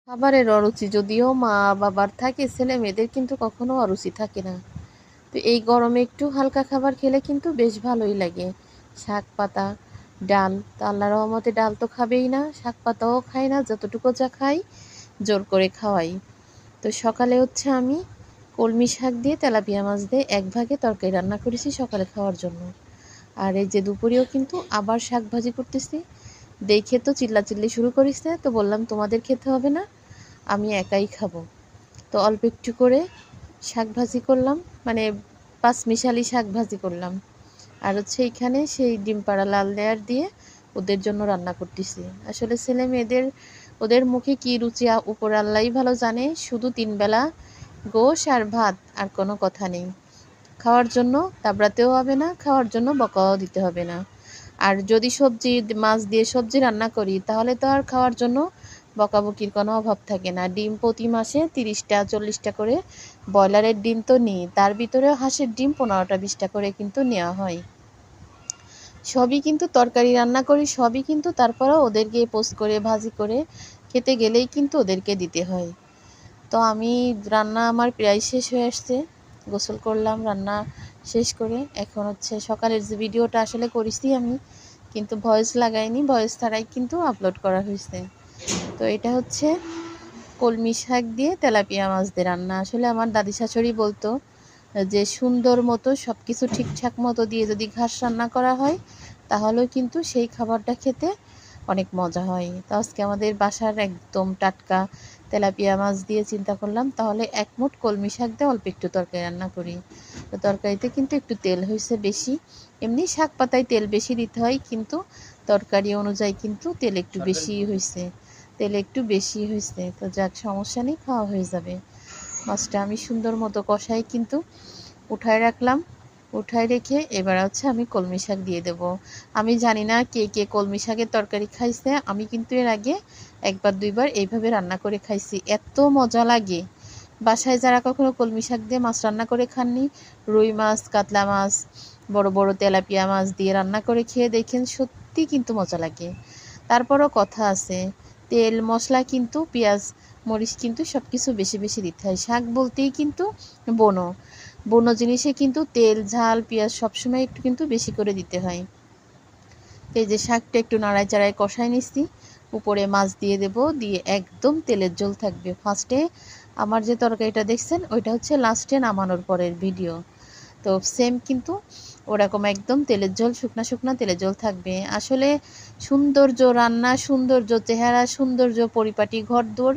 খাবারের অরুচি যদিও মা বাবার থাকে, ছেলে মেয়েদের কিন্তু কখনো অরুচি থাকে না। তো এই গরমে একটু হালকা খাবার খেলে কিন্তু বেশ ভালোই লাগে। শাক পাতা, ডাল, তো আল্লাহর রহমতে ডাল তো খাবেই না, শাক পাতাও খাই না, যতটুকু যা খাই জোর করে খাওয়াই। তো সকালে হচ্ছে আমি কলমি শাক দিয়ে তেলাপিয়া মাছ দিয়ে এক ভাগে তরকারি রান্না করেছি সকালে খাওয়ার জন্য। আর এই যে দুপুরেও কিন্তু আবার শাক ভাজি করতেছি। দেখে তো চিল্লাচিল্লি শুরু করেছে, তো বললাম তোমাদের খেতে হবে না, আমি একাই খাবো। তো অল্প একটু করে শাক ভাজি করলাম, মানে পাঁচমিশালি শাক ভাজি করলাম। আর হচ্ছে এখানে সেই ডিম পাড়া লাল লেয়ার দিয়ে ওদের জন্য রান্না করতেছি। আসলে ছেলে মেয়েদের ওদের মুখে কি রুচি উপর আল্লাহই ভালো জানে। শুধু 3 বেলা গোশ আর ভাত, আর কোনো কথা নেই। খাওয়ার জন্য তাবড়াতেও হবে না, খাওয়ার জন্য বকাও দিতে হবে না। আর যদি সবজি মাছ দিয়ে সবজি রান্না করি তাহলে তো আর খাওয়ার জন্য বকাবকির কোনো অভাব থাকে না। ডিম প্রতি মাসে 30টা 40টা করে ব্রয়লারের ডিম তো নিই, তার ভিতরেও হাঁসের ডিম 15টা 20টা করে কিন্তু নেওয়া হয়। সবই কিন্তু তরকারি রান্না করি, সবই কিন্তু তারপরেও ওদেরকে পোস্ট করে ভাজি করে খেতে গেলেই কিন্তু ওদেরকে দিতে হয়। তো আমি রান্না আমার প্রায় শেষ হয়ে আসছে, গোসল করলাম রান্না শেষ করে। এখন হচ্ছে সকালের যে ভিডিওটা আসলে করেছি আমি, কিন্তু ভয়েস লাগাইনি, ভয়েস ছাড়াই কিন্তু আপলোড করা হয়েছে। তো এটা হচ্ছে কলমি শাক দিয়ে তেলাপিয়া মাছ দিয়ে রান্না। আসলে আমার দাদি শাশুড়ি বলতো যে সুন্দর মতো সব কিছু ঠিকঠাক মতো দিয়ে যদি ঘাস রান্না করা হয় তাহলেও কিন্তু সেই খাবারটা খেতে অনেক মজা হয়। তো আজকে আমাদের বাসার একদম টাটকা তেলাপিয়া মাছ দিয়ে চিন্তা করলাম তাহলে এক মুঠ কলমি শাক দিয়ে অল্প একটু তরকারি রান্না করি। তো তরকারিতে কিন্তু একটু তেল হয়েছে বেশি, এমনি শাক পাতায় তেল বেশি দিতে হয়, কিন্তু তরকারি অনুযায়ী কিন্তু তেল একটু বেশি হয়েছে, তেল একটু বেশি হয়েছে। তো যাক, সমস্যা নেই, খাওয়া হয়ে যাবে। মাছটা আমি সুন্দর মতো কষাই কিন্তু উঠায় রাখলাম। উঠায় রেখে এবার হচ্ছে আমি কলমি শাক দিয়ে দেব। আমি জানি না কে কে কলমি শাকের তরকারি খাইছে, আমি কিন্তু এর আগে একবার দুইবার এইভাবে রান্না করে খাইছি, এত মজা লাগে। বাসায় যারা কখনো কলমি শাক দিয়ে মাছ রান্না করে খাননি, রুই মাছ, কাতলা মাছ, বড় বড় তেলাপিয়া মাছ দিয়ে রান্না করে খেয়ে দেখেন, সত্যি কিন্তু মজা লাগে। তারপরও কথা আছে, তেল মশলা কিন্তু পেঁয়াজ মরিচ কিন্তু সব কিছু বেশি বেশি দিতে হয়। শাক বলতেই কিন্তু বনো বনো জিনিসে কিন্তু তেল ঝাল পেঁয়াজ সবসময় একটু কিন্তু বেশি করে দিতে হয়। এই যে শাকটা একটু নাড়ায় চাড়ায় কষায় নিচ্ছি, উপরে মাছ দিয়ে দেব, দিয়ে একদম তেলের ঝোল থাকবে। ফার্স্টে আমার যে তরকারিটা দেখছেন ওইটা হচ্ছে লাস্টে নামানোর পরের ভিডিও। তো সেম কিন্তু ওরকম একদম তেলের ঝোল, শুকনা শুকনা তেলের ঝোল থাকবে। আসলে সৌন্দর্য রান্না, সৌন্দর্য চেহারা, সৌন্দর্য পরিপাটি ঘরদোর